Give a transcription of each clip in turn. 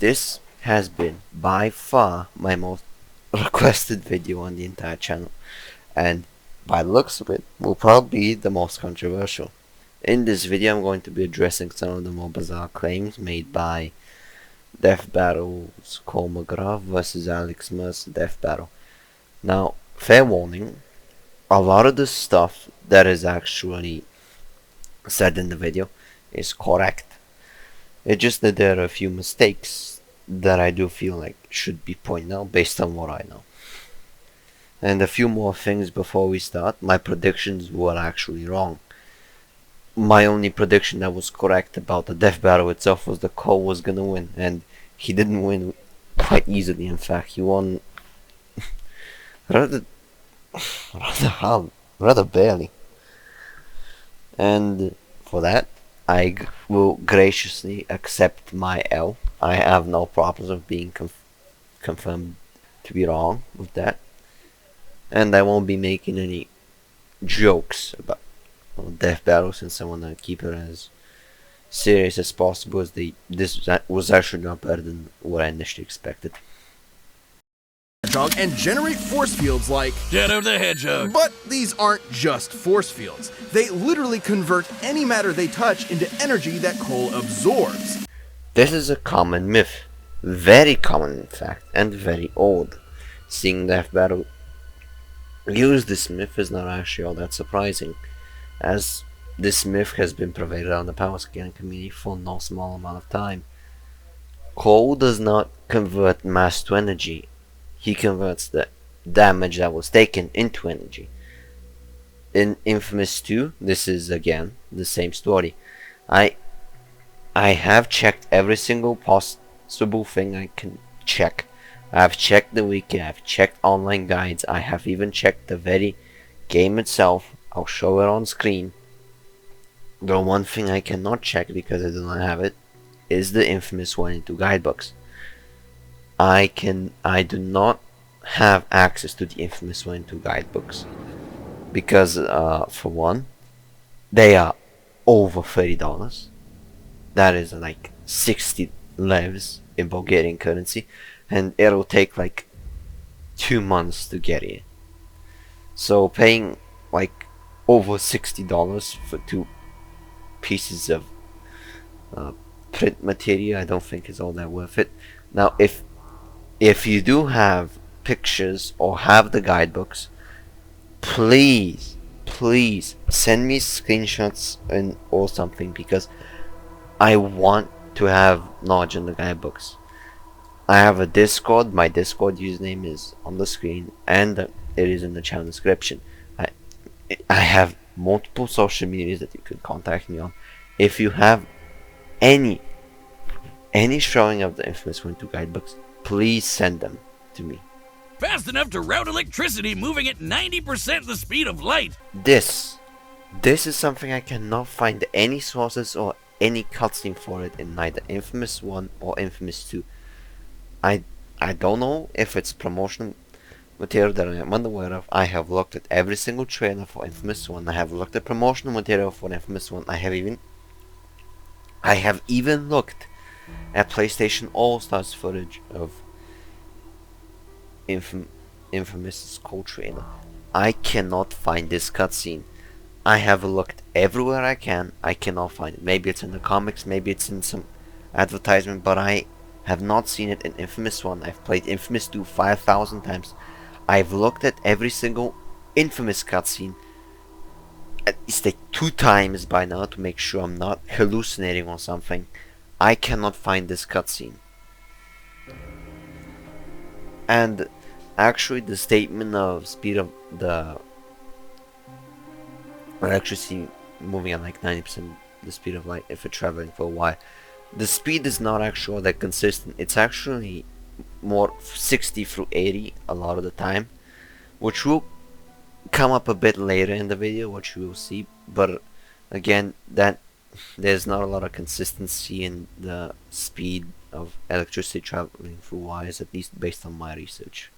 this has been by far my most requested video on the entire channel, and by the looks of it, will probably be the most controversial. In this video, I'm going to be addressing some of the more bizarre claims made by Death Battle's MacGrath versus Alex Mercer Death Battle. Now, fair warning, a lot of the stuff that is actually said in the video is correct. It's just that there are a few mistakes that I do feel like should be pointed out based on what I know. And a few more things before we start. My predictions were actually wrong. My only prediction that was correct about the death battle itself was that Cole was gonna win, and he didn't win quite easily. In fact, he won rather barely. And for that, I will graciously accept my L. I have no problems of being confirmed to be wrong with that, and I won't be making any jokes about death battle, since I want to keep it as serious as possible, as this was actually not better than what I initially expected. And generate force fields like Shadow the Hedgehog. But these aren't just force fields. They literally convert any matter they touch into energy that coal absorbs. This is a common myth, very common in fact, and very old. Seeing Death Battle use this myth is not actually all that surprising, as this myth has been pervaded on the power scaling community for no small amount of time. Coal does not convert mass to energy. He converts the damage that was taken into energy. In Infamous 2, this is again the same story. I have checked every single possible thing I can check. I've checked the wiki, I've checked online guides, I have even checked the very game itself. I'll show it on screen. The one thing I cannot check, because I do not have it, is the Infamous 1 and 2 guidebooks. I do not have access to the Infamous 1 and 2 guidebooks because for one, they are over $30. That is like 60 levs in Bulgarian currency, and it'll take like 2 months to get here. So paying like over $60 for 2 pieces of print material, I don't think is all that worth it. Now, if you do have pictures or have the guidebooks, please send me screenshots or something, because I want to have knowledge in the guidebooks. I have a Discord. My Discord username is on the screen, and it is in the channel description. I have multiple social medias that you could contact me on. If you have any showing of the Infamous 1 2 guidebooks, please send them to me. Fast enough to route electricity, moving at 90% the speed of light. This is something I cannot find any sources or any cutscene for it in neither Infamous 1 or Infamous 2. I don't know if it's promotional material that I am unaware of. I have looked at every single trailer for Infamous 1. I have looked at promotional material for Infamous 1. I have even looked at PlayStation All-Stars footage of Infamous Cold trailer. I cannot find this cutscene. I have looked everywhere I can. I cannot find it. Maybe it's in the comics, maybe it's in some advertisement, but I have not seen it in Infamous 1. I've played Infamous 2 5,000 times. I've looked at every single Infamous cutscene at least like 2 times by now to make sure I'm not hallucinating or something. I cannot find this cutscene. And actually, the statement of speed of the electricity moving at like 90% the speed of light if it's traveling for a while, the speed is not actually that consistent. It's actually more 60 through 80 a lot of the time, which will come up a bit later in the video, which you will see. But again, that there's not a lot of consistency in the speed of electricity traveling through wires, at least based on my research.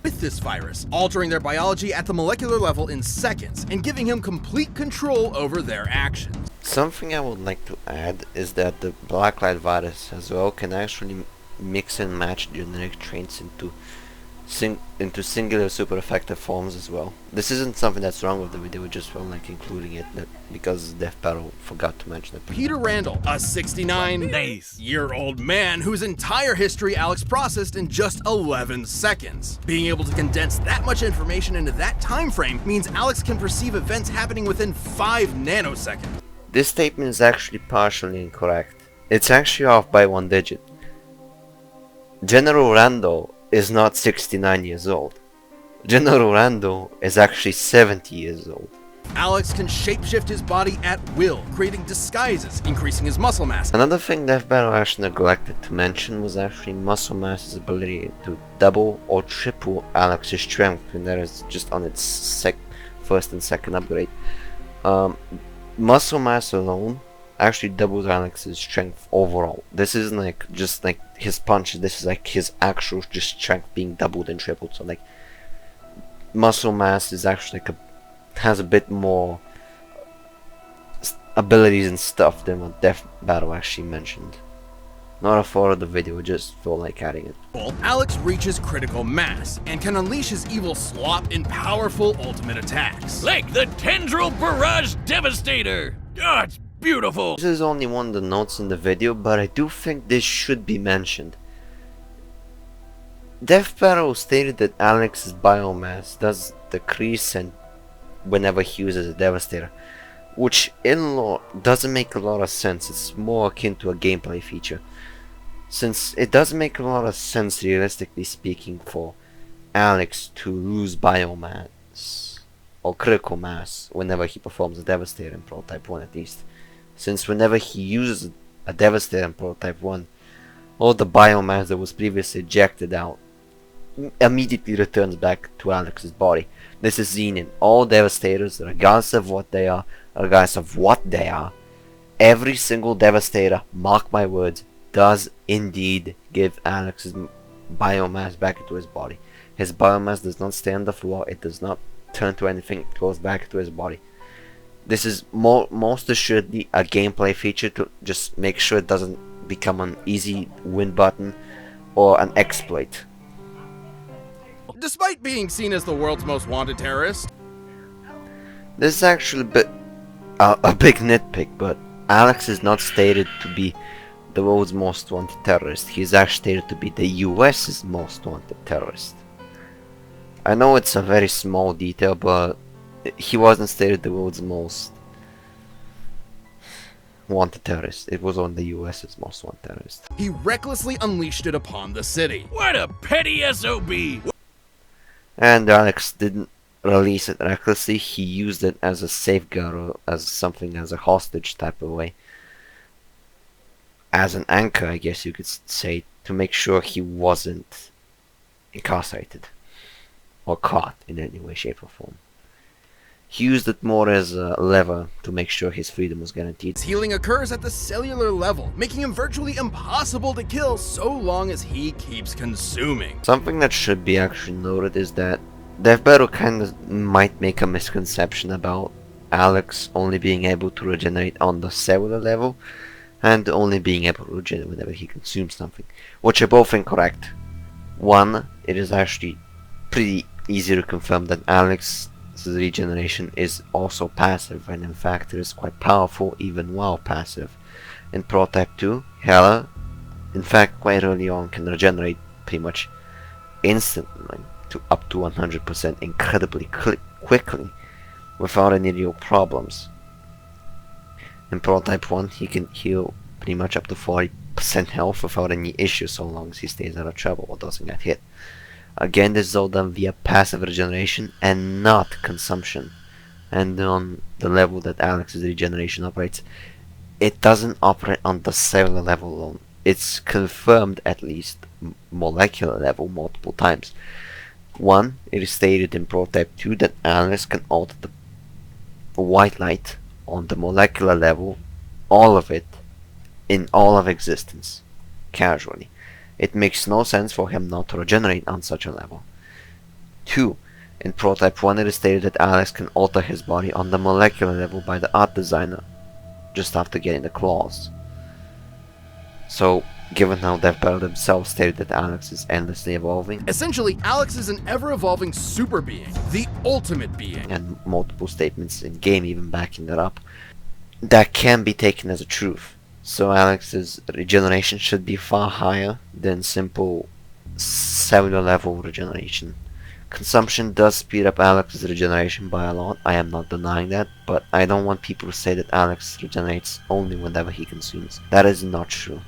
With this virus, altering their biology at the molecular level in seconds and giving him complete control over their actions. Something I would like to add is that the blacklight virus as well can actually mix and match generic traits into singular super effective forms as well. This isn't something that's wrong with the video, we just felt like including it because Death.Battle forgot to mention it. Peter Randal, a 69-year-old man whose entire history Alex processed in just 11 seconds. Being able to condense that much information into that time frame means Alex can perceive events happening within 5 nanoseconds. This statement is actually partially incorrect. It's actually off by 1 digit. General Randal is not 69 years old. General Randal is actually 70 years old. Alex can shapeshift his body at will, creating disguises, increasing his muscle mass. Another thing Death.Battle actually neglected to mention was actually muscle mass's ability to double or triple Alex's strength, and that is just on its first and second upgrade. Muscle mass alone actually doubles Alex's strength overall. This isn't like just like his punches, this is like his actual just strength being doubled and tripled. So like muscle mass is actually like has a bit more abilities and stuff than what Death.Battle actually mentioned. Not a part of the video, just felt like adding it. Alex reaches critical mass and can unleash his evil slop in powerful ultimate attacks. Like the Tendril Barrage Devastator! Oh, it's beautiful! This is only one of the notes in the video, but I do think this should be mentioned. Death.Battle stated that Alex's biomass does decrease and whenever he uses a Devastator, which in lore doesn't make a lot of sense. It's more akin to a gameplay feature, since it doesn't make a lot of sense realistically speaking for Alex to lose biomass or critical mass whenever he performs a Devastator in Prototype 1 at least, since whenever he uses a Devastator in Prototype 1, all the biomass that was previously ejected out immediately returns back to Alex's body. This is seen in all Devastators, regardless of what they are, every single Devastator, mark my words, does indeed give Alex's biomass back into his body. His biomass does not stay on the floor, it does not turn to anything, it goes back into his body. This is most assuredly a gameplay feature to just make sure it doesn't become an easy win button or an exploit. Despite being seen as the world's most wanted terrorist, this is actually a big nitpick, but Alex is not stated to be the world's most wanted terrorist. He is actually stated to be the US's most wanted terrorist. I know it's a very small detail, but he wasn't stated the world's most wanted terrorist. It was on the US's most wanted terrorist. he recklessly unleashed it upon the city. What a petty SOB! And Alex didn't release it recklessly, he used it as a safeguard or as something as a hostage type of way. As an anchor, I guess you could say, to make sure he wasn't incarcerated or caught in any way, shape or form. He used it more as a lever to make sure his freedom was guaranteed. His healing occurs at the cellular level, making him virtually impossible to kill so long as he keeps consuming. Something that should be actually noted is that Death.Battle kind of might make a misconception about Alex only being able to regenerate on the cellular level and only being able to regenerate whenever he consumes something, which are both incorrect. One, it is actually pretty easy to confirm that Alex's regeneration is also passive, and in fact it is quite powerful even while passive. In Prototype 2, Heller, in fact quite early on, can regenerate pretty much instantly to up to 100% incredibly quickly without any real problems. In Prototype 1 he can heal pretty much up to 40% health without any issues so long as he stays out of trouble or doesn't get hit. Again, this is all done via passive regeneration and not consumption. And on the level that Alex's regeneration operates, it doesn't operate on the cellular level alone. It's confirmed at least molecular level multiple times. One, it is stated in Prototype 2 that Alex can alter the white light on the molecular level, all of it, in all of existence, casually. It makes no sense for him not to regenerate on such a level. 2. In Prototype 1 it is stated that Alex can alter his body on the molecular level by the art designer, just after getting the claws. So, given how Death Battle themselves stated that Alex is endlessly evolving, Essentially, Alex is an ever-evolving super being, the ultimate being. and multiple statements in game even backing that up, that can be taken as a truth. So Alex's regeneration should be far higher than simple cellular level regeneration. Consumption does speed up Alex's regeneration by a lot, I am not denying that, but I don't want people to say that Alex regenerates only whenever he consumes. That is not true.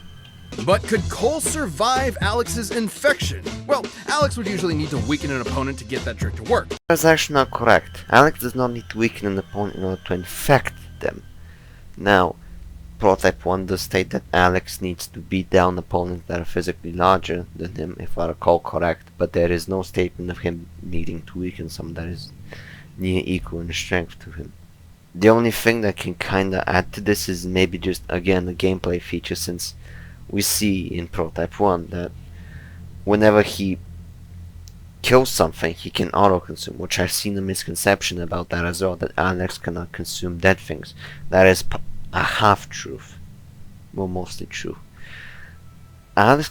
But could Cole survive Alex's infection? Well, Alex would usually need to weaken an opponent to get that trick to work. That's actually not correct. Alex does not need to weaken an opponent in order to infect them. Now, Prototype 1 does state that Alex needs to beat down opponents that are physically larger than him, if I recall correct, but there is no statement of him needing to weaken someone that is near equal in strength to him. The only thing that can kinda add to this is maybe just, again, a gameplay feature, since we see in Prototype 1 that whenever he kills something, he can auto-consume, which I've seen a misconception about that as well, that Alex cannot consume dead things. That is a half-truth. Well, mostly true. Alex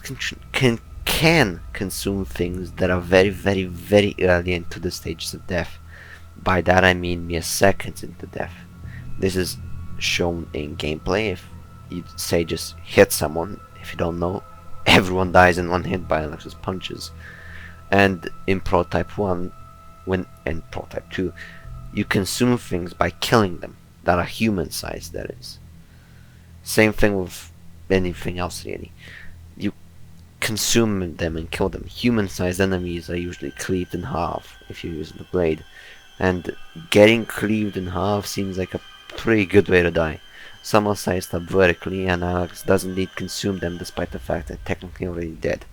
can consume things that are very, very, very early into the stages of death. By that I mean mere seconds into death. This is shown in gameplay. If you say just hit someone, if you don't know, everyone dies in one hit by Alex's punches. And in Prototype 1, and Prototype 2, you consume things by killing them that are human sized, that is. Same thing with anything else really. You consume them and kill them. Human sized enemies are usually cleaved in half if you're using the blade. And getting cleaved in half seems like a pretty good way to die. Some are sized up vertically, and Alex does indeed consume them despite the fact that technically already dead.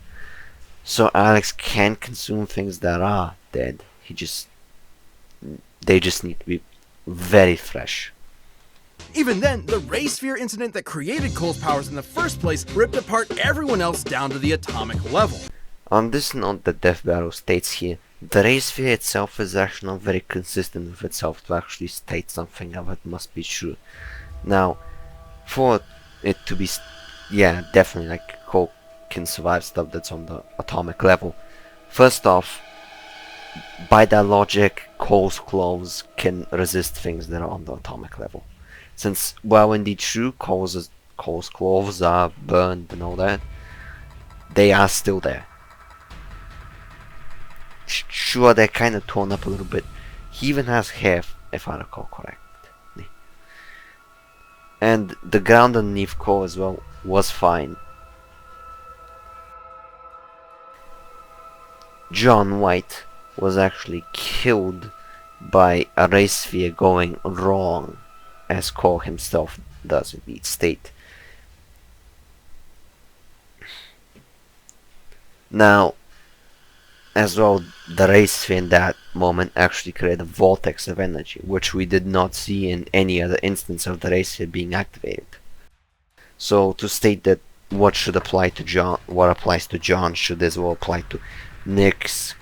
So Alex can consume things that are dead. They just need to be very fresh. Even then, the Raysphere incident that created Cole's powers in the first place ripped apart everyone else down to the atomic level. On this note that Death Battle states here, the Raysphere itself is actually not very consistent with itself to actually state something of it must be true. Now, for it to be, yeah, definitely, like, Cole can survive stuff that's on the atomic level. First off, by that logic, Cole's claws can resist things that are on the atomic level. Since, well, indeed true, Cole's claws are burned and all that, they are still there. Sure, they're kind of torn up a little bit. He even has hair, if I recall correctly. And the ground underneath Cole as well was fine. John White was actually killed by a Raysphere going wrong, as Cole himself does indeed state. Now, as well, the Raysphere in that moment actually created a vortex of energy, which we did not see in any other instance of the Raysphere being activated. So to state that what should apply to John, what applies to John should as well apply to Nyx,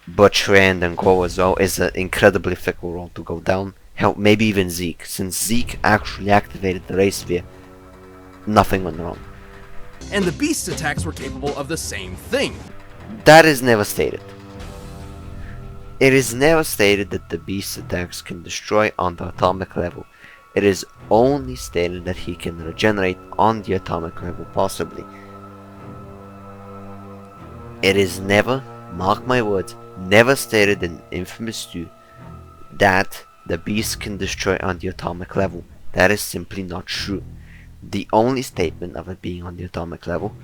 Butch, Rand, and Cole as well, is an incredibly fickle role to go down. Hell, maybe even Zeke. Since Zeke actually activated the Raysphere, nothing went wrong. And the Beast's attacks were capable of the same thing. That is never stated. It is never stated that the Beast's attacks can destroy on the atomic level. It is only stated that he can regenerate on the atomic level, possibly. It is never, mark my words, never stated in Infamous 2 that the Beast can destroy on the atomic level. That is simply not true. The only statement of it being on the atomic level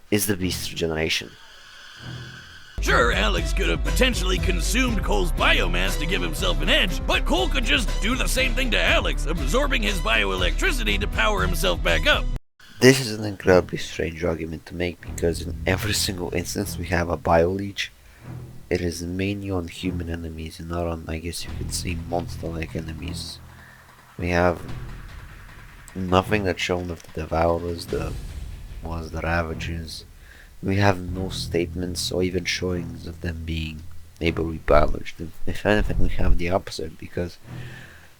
is the Beast's regeneration. Sure, Alex could have potentially consumed Cole's biomass to give himself an edge, but Cole could just do the same thing to Alex, absorbing his bioelectricity to power himself back up. This is an incredibly strange argument to make, because in every single instance we have a bio-leech. It is mainly on human enemies and not on, I guess you could say, monster-like enemies. We have nothing that's shown of the Devourers, the Ravagers. We have no statements or even showings of them being able to be biologed. If anything, we have the opposite, because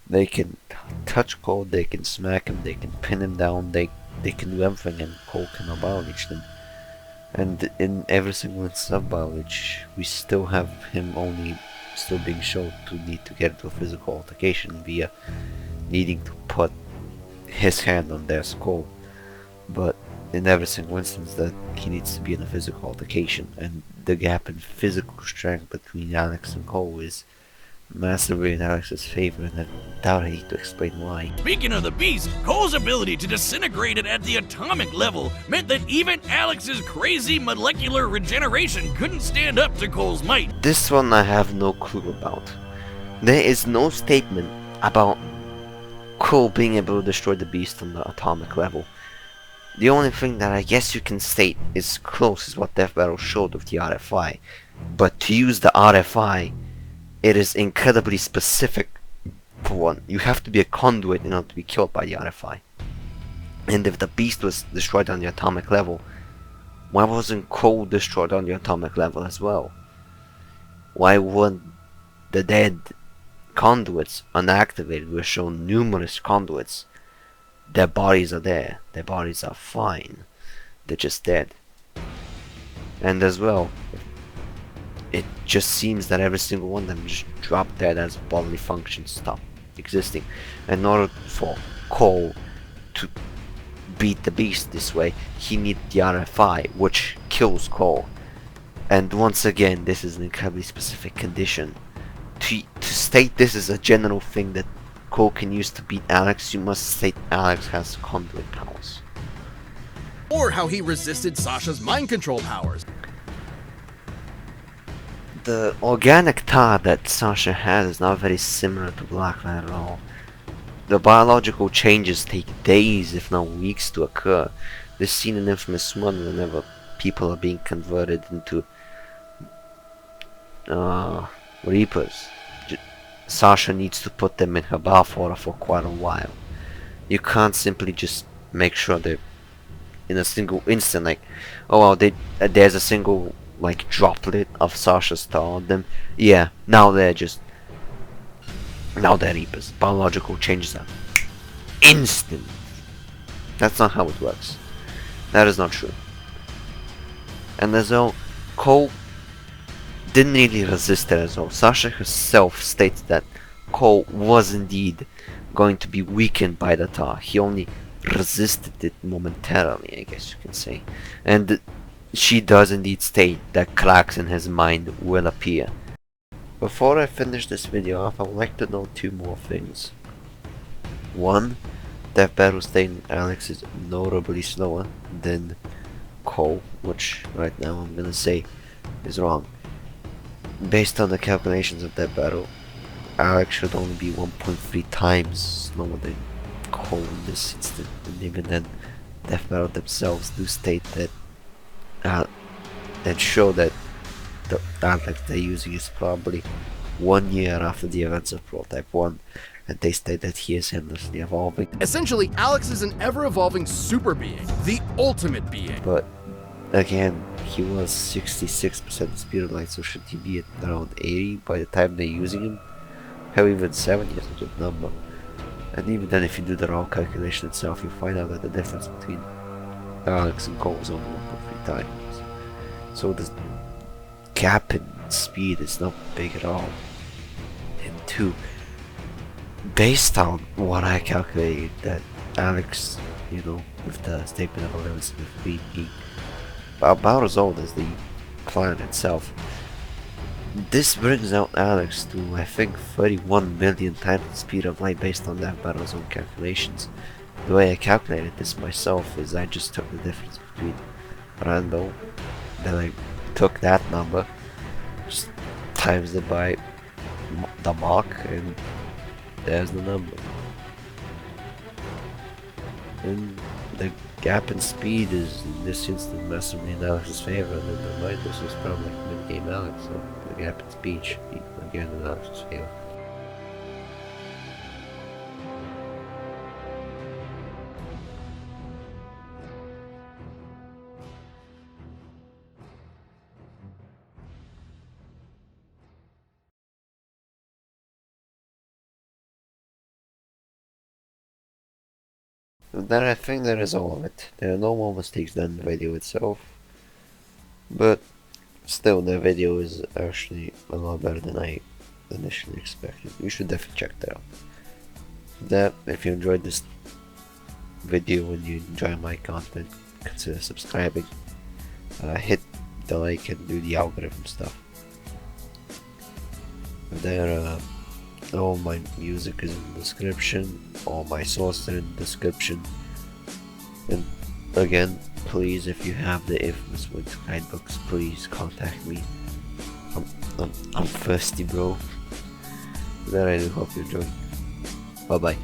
They can touch Cole, they can smack him, they can pin him down, they can do everything, and Cole cannot biology them. And in every single instance of biology, we still have him only still being shown to need to get into a physical altercation via needing to put his hand on their skull. But in every single instance that he needs to be in a physical altercation, and the gap in physical strength between Alex and Cole is massively in Alex's favor, and I doubt I need to explain why. Speaking of the beast, Cole's ability to disintegrate it at the atomic level meant that even Alex's crazy molecular regeneration couldn't stand up to Cole's might. This one I have no clue about. There is no statement about Cole being able to destroy the beast on the atomic level. The only thing that I guess you can state is close is what Death Battle showed with the RFI. But to use the RFI, it is incredibly specific. For one, you have to be a conduit in order to be killed by the RFI. And if the beast was destroyed on the atomic level, why wasn't Cole destroyed on the atomic level as well? Why weren't the dead conduits unactivated? We're shown numerous conduits. Their bodies are there. Their bodies are fine. They're just dead. And as well, it just seems that every single one of them just dropped dead as bodily functions stop existing. In order for Cole to beat the beast this way, he needs the RFI, which kills Cole. And once again, this is an incredibly specific condition. To state this is a general thing that Cole can use to beat Alex, you must state Alex has conduit powers. Or how he resisted Sasha's mind control powers. The organic tar that Sasha has is not very similar to Blacklight at all. The biological changes take days, if not weeks, to occur. This scene in Infamous 1 whenever people are being converted into Reapers. Sasha needs to put them in her bathwater for quite a while. You can't simply just make sure they're in a single instant, like, oh well, there's a single like droplet of Sasha's tar on them. Yeah, now they're Reapers. Biological changes are instant. That's not how it works. That is not true. And as though Cole didn't really resist it as well. Sasha herself states that Cole was indeed going to be weakened by the tar. He only resisted it momentarily, I guess you can say. And she does indeed state that cracks in his mind will appear. Before I finish this video off, I would like to note two more things. One, Death Battle stating Alex is notably slower than Cole, which right now I'm gonna say is wrong. Based on the calculations of that battle, Alex should only be 1.3 times slower than Cole in this instant, and even then, Death Battle themselves do state that and show that the Alex they're using is probably 1 year after the events of Prototype 1, and they state that he is endlessly evolving. Essentially, Alex is an ever-evolving super being, the ultimate being. But again, he was 66% speed of light, so should he be at around 80 by the time they're using him? Hell, even 70 is a good number. And even then, if you do the raw calculation itself, you find out that the difference between Alex and Cole is only 1.3 times. So the gap in speed is not big at all. And two, based on what I calculated, that Alex, you know, with the statement of Elizebeth being about as old as the planet itself, this brings out Alex to, I think, 31 million times the speed of light based on that battle's own calculations. The way I calculated this myself is I just took the difference between Randal, then I took that number, just times it by the Mach, and there's the number. And the gap in speed is in this instance massively in Alex's favor, and in the mind this was probably mid-game Alex, so the gap in speed should be again in Alex's favor. Then I think that is all of it. There are no more mistakes than the video itself, but still the video is actually a lot better than I initially expected. You should definitely check that out. If you enjoyed this video and you enjoy my content, consider subscribing, hit the like and do the algorithm stuff. All my music is in the description, all my sources are in the description, and again, please, if you have the infamous winter guidebooks, please contact me. I'm thirsty, bro. Then I do hope you enjoy. Bye bye.